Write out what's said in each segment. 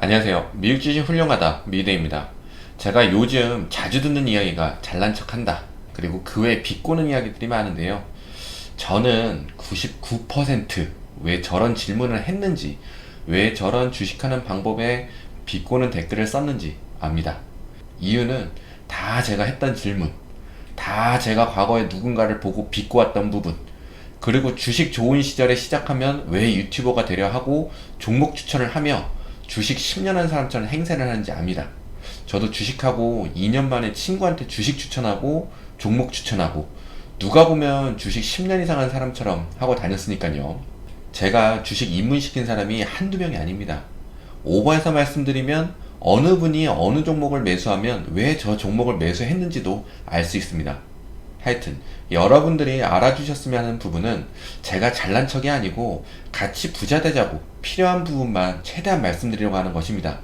안녕하세요. 미국 주식 훌륭하다 미대입니다. 제가 요즘 자주 듣는 이야기가 잘난 척한다, 그리고 그 외에 비꼬는 이야기들이 많은데요. 저는 99%왜 저런 질문을 했는지, 왜 저런 주식하는 방법에 비꼬는 댓글을 썼는지 압니다. 이유는 다 제가 했던 질문, 다 제가 과거에 누군가를 보고 비꼬았던 부분, 그리고 주식 좋은 시절에 시작하면 왜 유튜버가 되려 하고 종목 추천을 하며 주식 10년 한 사람처럼 행세를 하는지 압니다. 저도 주식하고 2년 만에 친구한테 주식 추천하고 종목 추천하고, 누가 보면 주식 10년 이상 한 사람처럼 하고 다녔으니까요. 제가 주식 입문시킨 사람이 한두 명이 아닙니다. 오버해서 말씀드리면 어느 분이 어느 종목을 매수하면 왜 저 종목을 매수했는지도 알 수 있습니다. 하여튼 여러분들이 알아주셨으면 하는 부분은, 제가 잘난 척이 아니고 같이 부자 되자고 필요한 부분만 최대한 말씀드리려고 하는 것입니다.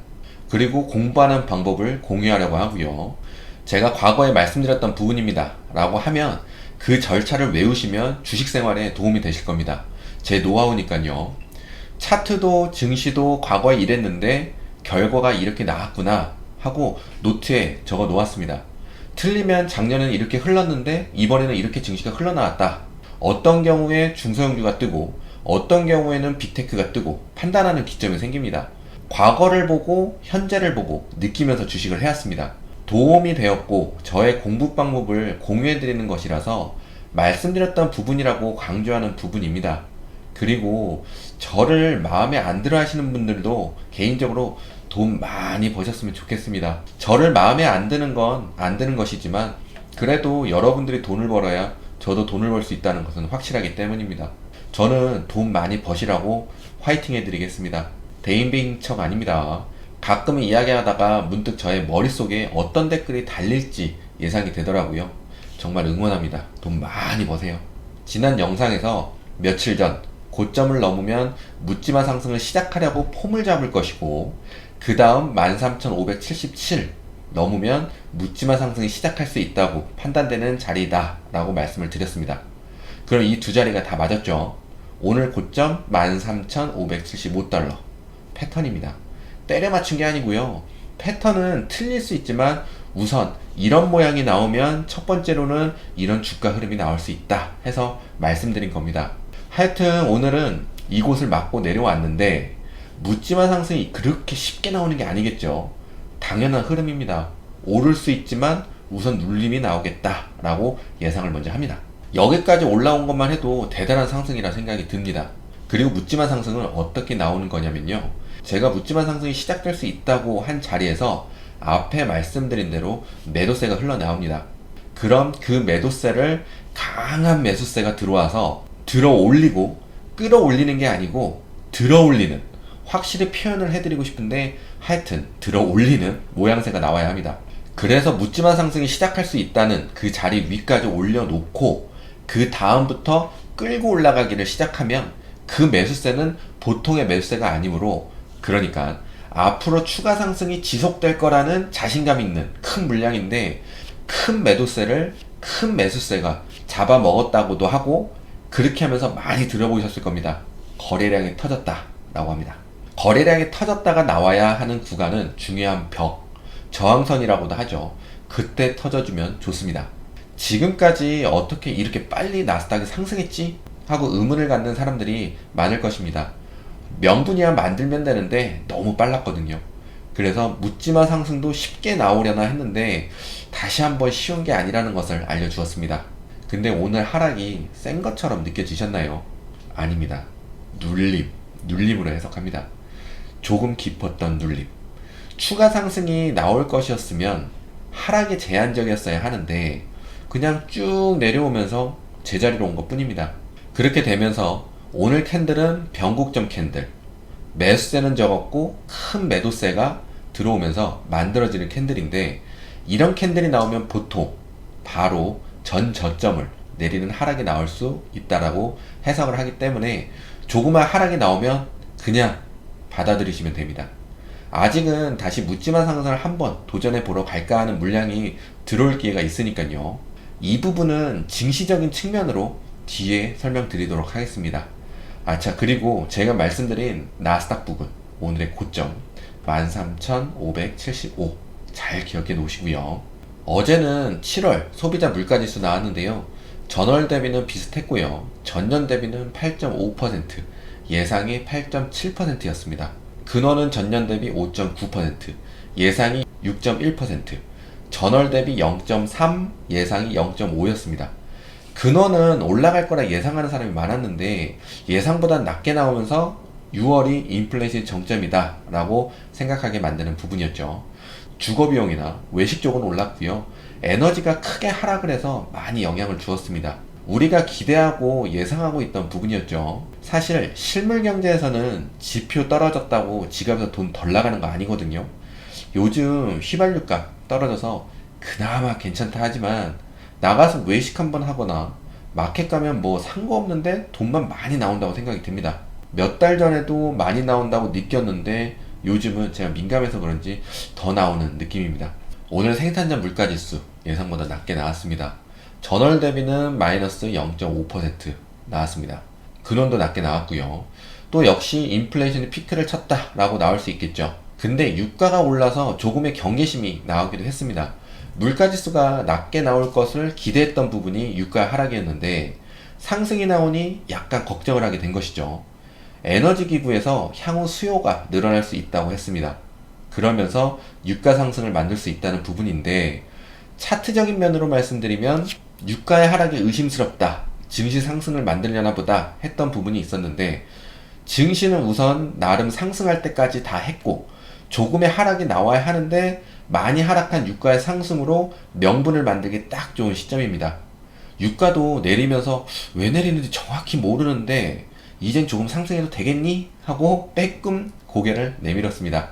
그리고 공부하는 방법을 공유하려고 하고요. 제가 과거에 말씀드렸던 부분입니다 라고 하면 그 절차를 외우시면 주식 생활에 도움이 되실 겁니다. 제 노하우니까요. 차트도 증시도 과거에 이랬는데 결과가 이렇게 나왔구나 하고 노트에 적어 놓았습니다. 틀리면 작년에는 이렇게 흘렀는데 이번에는 이렇게 증시가 흘러나왔다. 어떤 경우에 중소형주가 뜨고 어떤 경우에는 빅테크가 뜨고 판단하는 기점이 생깁니다. 과거를 보고 현재를 보고 느끼면서 주식을 해왔습니다. 도움이 되었고 저의 공부 방법을 공유해드리는 것이라서 말씀드렸던 부분이라고 강조하는 부분입니다. 그리고 저를 마음에 안 들어 하시는 분들도 개인적으로 돈 많이 버셨으면 좋겠습니다. 저를 마음에 안 드는 건 안 드는 것이지만, 그래도 여러분들이 돈을 벌어야 저도 돈을 벌 수 있다는 것은 확실하기 때문입니다. 저는 돈 많이 버시라고 화이팅 해드리겠습니다. 대인배인 척 아닙니다. 가끔은 이야기하다가 문득 저의 머릿속에 어떤 댓글이 달릴지 예상이 되더라고요. 정말 응원합니다. 돈 많이 버세요. 지난 영상에서 며칠 전 고점을 넘으면 묻지마 상승을 시작하려고 폼을 잡을 것이고, 그 다음 13,577 넘으면 묻지마 상승이 시작할 수 있다고 판단되는 자리다 라고 말씀을 드렸습니다. 그럼 이 두 자리가 다 맞았죠. 오늘 고점 13,575달러 패턴입니다. 때려 맞춘 게 아니고요. 패턴은 틀릴 수 있지만 우선 이런 모양이 나오면 첫 번째로는 이런 주가 흐름이 나올 수 있다 해서 말씀드린 겁니다. 하여튼 오늘은 이곳을 맞고 내려왔는데 묻지마 상승이 그렇게 쉽게 나오는 게 아니겠죠. 당연한 흐름입니다. 오를 수 있지만 우선 눌림이 나오겠다 라고 예상을 먼저 합니다. 여기까지 올라온 것만 해도 대단한 상승이라 생각이 듭니다. 그리고 묻지마 상승은 어떻게 나오는 거냐면요, 제가 묻지마 상승이 시작될 수 있다고 한 자리에서 앞에 말씀드린 대로 매도세가 흘러나옵니다. 그럼 그 매도세를 강한 매수세가 들어와서 들어 올리고, 끌어올리는 게 아니고 들어 올리는, 확실히 표현을 해드리고 싶은데 하여튼 들어 올리는 모양새가 나와야 합니다. 그래서 묻지마 상승이 시작할 수 있다는 그 자리 위까지 올려놓고 그 다음부터 끌고 올라가기를 시작하면 그 매수세는 보통의 매수세가 아니므로, 그러니까 앞으로 추가 상승이 지속될 거라는 자신감 있는 큰 물량인데, 큰 매도세를 큰 매수세가 잡아먹었다고도 하고, 그렇게 하면서 많이 들어보셨을 겁니다. 거래량이 터졌다 라고 합니다. 거래량이 터졌다가 나와야 하는 구간은 중요한 벽, 저항선이라고도 하죠. 그때 터져주면 좋습니다. 지금까지 어떻게 이렇게 빨리 나스닥이 상승했지? 하고 의문을 갖는 사람들이 많을 것입니다. 명분이야 만들면 되는데 너무 빨랐거든요. 그래서 묻지마 상승도 쉽게 나오려나 했는데 다시 한번 쉬운 게 아니라는 것을 알려주었습니다. 근데 오늘 하락이 센 것처럼 느껴지셨나요? 아닙니다. 눌림으로 해석합니다. 조금 깊었던 눌림. 추가 상승이 나올 것이었으면 하락이 제한적이었어야 하는데 그냥 쭉 내려오면서 제자리로 온 것 뿐입니다. 그렇게 되면서 오늘 캔들은 변곡점 캔들, 매수세는 적었고 큰 매도세가 들어오면서 만들어지는 캔들인데, 이런 캔들이 나오면 보통 바로 전 저점을 내리는 하락이 나올 수 있다라고 해석을 하기 때문에, 조그만 하락이 나오면 그냥 받아들이시면 됩니다. 아직은 다시 묻지마 상승을 한번 도전해 보러 갈까 하는 물량이 들어올 기회가 있으니까요. 이 부분은 증시적인 측면으로 뒤에 설명드리도록 하겠습니다. 자, 그리고 제가 말씀드린 나스닥 부분, 오늘의 고점 13,575. 잘 기억해 놓으시고요. 어제는 7월 소비자 물가지수 나왔는데요. 전월 대비는 비슷했고요. 전년 대비는 8.5%, 예상이 8.7%였습니다. 근원은 전년 대비 5.9%, 예상이 6.1%, 전월 대비 0.3, 예상이 0.5였습니다. 근원은 올라갈 거라 예상하는 사람이 많았는데 예상보다 낮게 나오면서 6월이 인플레이션 정점이다 라고 생각하게 만드는 부분이었죠. 주거비용이나 외식 쪽은 올랐고요. 에너지가 크게 하락을 해서 많이 영향을 주었습니다. 우리가 기대하고 예상하고 있던 부분이었죠. 사실 실물 경제에서는 지표 떨어졌다고 지갑에서 돈 덜 나가는 거 아니거든요. 요즘 휘발유값 떨어져서 그나마 괜찮다 하지만 나가서 외식 한번 하거나 마켓 가면 뭐 산 거 없는데 돈만 많이 나온다고 생각이 듭니다. 몇 달 전에도 많이 나온다고 느꼈는데 요즘은 제가 민감해서 그런지 더 나오는 느낌입니다. 오늘 생산자 물가지수 예상보다 낮게 나왔습니다. 전월 대비는 마이너스 0.5% 나왔습니다. 근원도 낮게 나왔고요. 또 역시 인플레이션이 피크를 쳤다라고 나올 수 있겠죠. 근데 유가가 올라서 조금의 경계심이 나오기도 했습니다. 물가지수가 낮게 나올 것을 기대했던 부분이 유가 하락이었는데 상승이 나오니 약간 걱정을 하게 된 것이죠. 에너지 기부에서 향후 수요가 늘어날 수 있다고 했습니다. 그러면서 유가 상승을 만들 수 있다는 부분인데 차트적인 면으로 말씀드리면 유가의 하락이 의심스럽다. 증시 상승을 만들려나 보다 했던 부분이 있었는데 증시는 우선 나름 상승할 때까지 다 했고 조금의 하락이 나와야 하는데 많이 하락한 유가의 상승으로 명분을 만들기 딱 좋은 시점입니다. 유가도 내리면서 왜 내리는지 정확히 모르는데 이젠 조금 상승해도 되겠니? 하고 빼끔 고개를 내밀었습니다.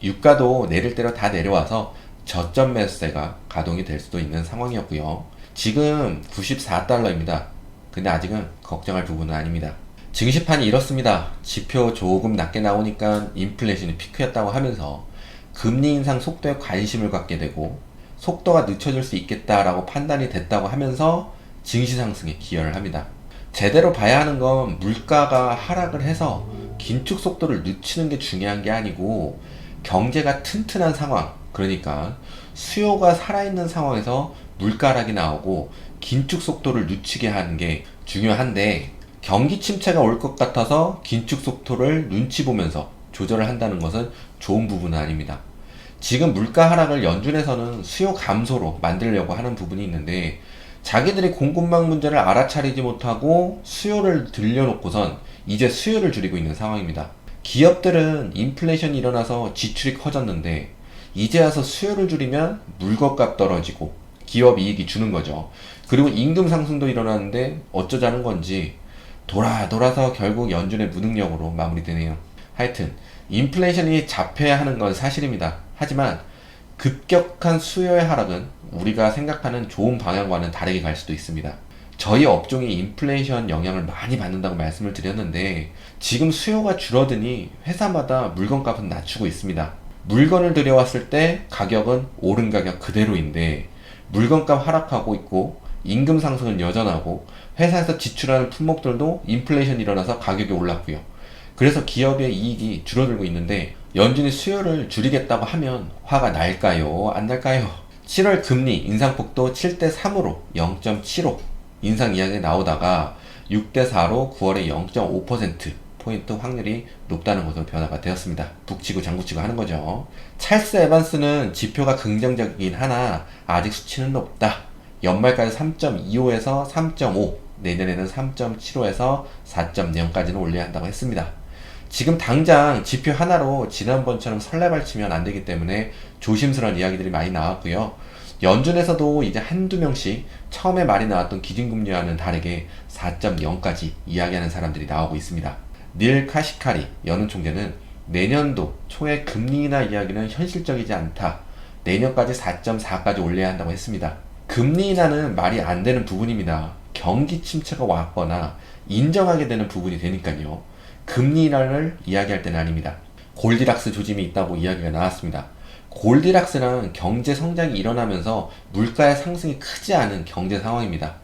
유가도 내릴 대로 다 내려와서 저점 매수세가 가동이 될 수도 있는 상황이었고요. 지금 94달러입니다. 근데 아직은 걱정할 부분은 아닙니다. 증시판이 이렇습니다. 지표 조금 낮게 나오니까 인플레이션이 피크였다고 하면서 금리 인상 속도에 관심을 갖게 되고 속도가 늦춰질 수 있겠다라고 판단이 됐다고 하면서 증시 상승에 기여를 합니다. 제대로 봐야 하는 건 물가가 하락을 해서 긴축 속도를 늦추는 게 중요한 게 아니고 경제가 튼튼한 상황, 그러니까 수요가 살아있는 상황에서 물가 하락이 나오고 긴축 속도를 늦추게 하는 게 중요한데 경기 침체가 올 것 같아서 긴축 속도를 눈치 보면서 조절을 한다는 것은 좋은 부분은 아닙니다. 지금 물가 하락을 연준에서는 수요 감소로 만들려고 하는 부분이 있는데 자기들이 공급망 문제를 알아차리지 못하고 수요를 들려놓고선 이제 수요를 줄이고 있는 상황입니다. 기업들은 인플레이션이 일어나서 지출이 커졌는데 이제 와서 수요를 줄이면 물건값 떨어지고 기업 이익이 주는 거죠. 그리고 임금 상승도 일어나는데 어쩌자는 건지 돌아서 결국 연준의 무능력으로 마무리되네요. 하여튼 인플레이션이 잡혀야 하는 건 사실입니다. 하지만 급격한 수요의 하락은 우리가 생각하는 좋은 방향과는 다르게 갈 수도 있습니다. 저희 업종이 인플레이션 영향을 많이 받는다고 말씀을 드렸는데 지금 수요가 줄어드니 회사마다 물건값은 낮추고 있습니다. 물건을 들여왔을 때 가격은 오른 가격 그대로인데 물건값 하락하고 있고 임금 상승은 여전하고 회사에서 지출하는 품목들도 인플레이션이 일어나서 가격이 올랐고요. 그래서 기업의 이익이 줄어들고 있는데 연준이 수요를 줄이겠다고 하면 화가 날까요? 안 날까요? 7월 금리 인상폭도 7대3으로 0.75 인상 이야기 나오다가 6대4로 9월에 0.5%포인트 확률이 높다는 것으로 변화가 되었습니다. 북치고 장구치고 하는 거죠. 찰스 에반스는 지표가 긍정적이긴 하나 아직 수치는 높다. 연말까지 3.25에서 3.5, 내년에는 3.75에서 4.0까지는 올려야 한다고 했습니다. 지금 당장 지표 하나로 지난번처럼 설레발치면 안 되기 때문에 조심스러운 이야기들이 많이 나왔고요. 연준에서도 이제 한두 명씩 처음에 말이 나왔던 기준금리와는 다르게 4.0까지 이야기하는 사람들이 나오고 있습니다. 닐 카시카리 연은 총재는 내년도 초에 금리 인하 이야기는 현실적이지 않다. 내년까지 4.4까지 올려야 한다고 했습니다. 금리 인하는 말이 안 되는 부분입니다. 경기 침체가 왔거나 인정하게 되는 부분이 되니까요. 금리 인하를 이야기할 때는 아닙니다. 골디락스 조짐이 있다고 이야기가 나왔습니다. 골디락스는 경제 성장이 일어나면서 물가의 상승이 크지 않은 경제 상황입니다.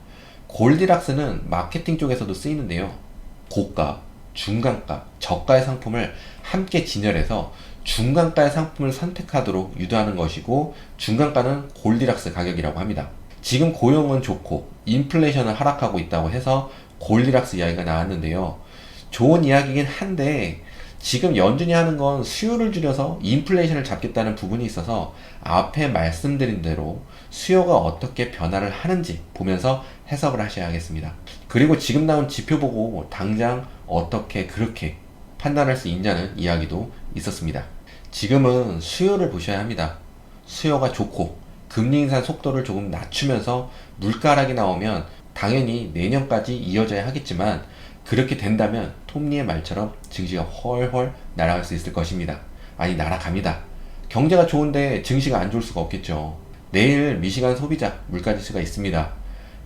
골디락스는 마케팅 쪽에서도 쓰이는데요. 고가, 중간가, 저가의 상품을 함께 진열해서 중간가의 상품을 선택하도록 유도하는 것이고, 중간가는 골디락스 가격이라고 합니다. 지금 고용은 좋고 인플레이션은 하락하고 있다고 해서 골디락스 이야기가 나왔는데요. 좋은 이야기긴 한데 지금 연준이 하는 건 수요를 줄여서 인플레이션을 잡겠다는 부분이 있어서 앞에 말씀드린 대로 수요가 어떻게 변화를 하는지 보면서 해석을 하셔야겠습니다. 그리고 지금 나온 지표 보고 당장 어떻게 그렇게 판단할 수 있냐는 이야기도 있었습니다. 지금은 수요를 보셔야 합니다. 수요가 좋고 금리 인상 속도를 조금 낮추면서 물가 하락이 나오면 당연히 내년까지 이어져야 하겠지만, 그렇게 된다면 톱니의 말처럼 증시가 훨훨 날아갈 수 있을 것입니다. 아니, 날아갑니다. 경제가 좋은데 증시가 안 좋을 수가 없겠죠. 내일 미시간 소비자 물가지수가 있습니다.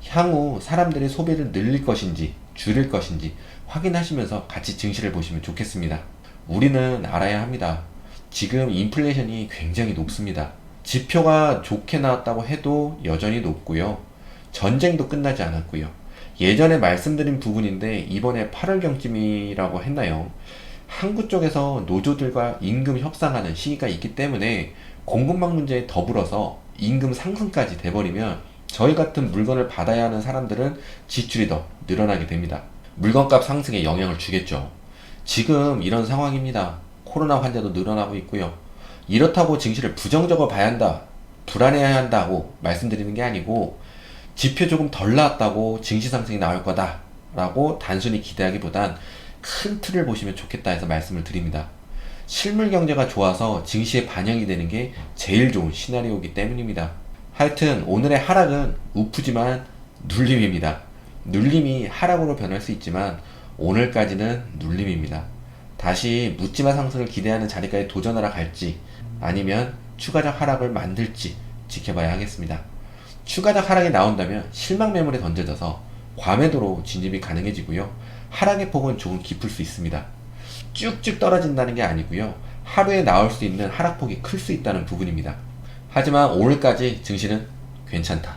향후 사람들이 소비를 늘릴 것인지 줄일 것인지 확인하시면서 같이 증시를 보시면 좋겠습니다. 우리는 알아야 합니다. 지금 인플레이션이 굉장히 높습니다. 지표가 좋게 나왔다고 해도 여전히 높고요. 전쟁도 끝나지 않았고요. 예전에 말씀드린 부분인데 이번에 8월경쯤이라고 했나요? 한국 쪽에서 노조들과 임금 협상하는 시기가 있기 때문에 공급망 문제에 더불어서 임금 상승까지 돼버리면 저희 같은 물건을 받아야 하는 사람들은 지출이 더 늘어나게 됩니다. 물건값 상승에 영향을 주겠죠. 지금 이런 상황입니다. 코로나 환자도 늘어나고 있고요. 이렇다고 증시를 부정적으로 봐야 한다, 불안해야 한다고 말씀드리는 게 아니고, 지표 조금 덜 나왔다고 증시 상승이 나올 거다 라고 단순히 기대하기보단 큰 틀을 보시면 좋겠다 해서 말씀을 드립니다. 실물 경제가 좋아서 증시에 반영이 되는 게 제일 좋은 시나리오이기 때문입니다. 하여튼 오늘의 하락은 우프지만 눌림입니다. 눌림이 하락으로 변할 수 있지만 오늘까지는 눌림입니다. 다시 묻지마 상승을 기대하는 자리까지 도전하러 갈지 아니면 추가적 하락을 만들지 지켜봐야 하겠습니다. 추가적 하락이 나온다면 실망 매물에 던져져서 과매도로 진입이 가능해지고요. 하락의 폭은 조금 깊을 수 있습니다. 쭉쭉 떨어진다는 게 아니고요. 하루에 나올 수 있는 하락폭이 클 수 있다는 부분입니다. 하지만 오늘까지 증시는 괜찮다,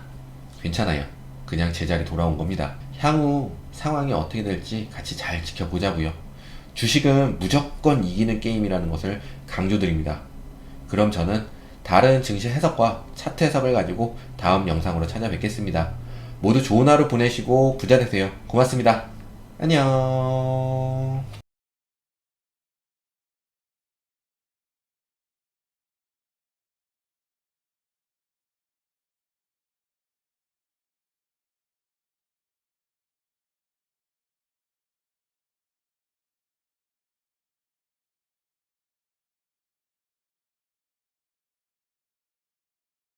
괜찮아요, 그냥 제자리 돌아온 겁니다. 향후 상황이 어떻게 될지 같이 잘 지켜보자고요. 주식은 무조건 이기는 게임이라는 것을 강조드립니다. 그럼 저는 다른 증시 해석과 차트 해석을 가지고 다음 영상으로 찾아뵙겠습니다. 모두 좋은 하루 보내시고 부자 되세요. 고맙습니다. 안녕.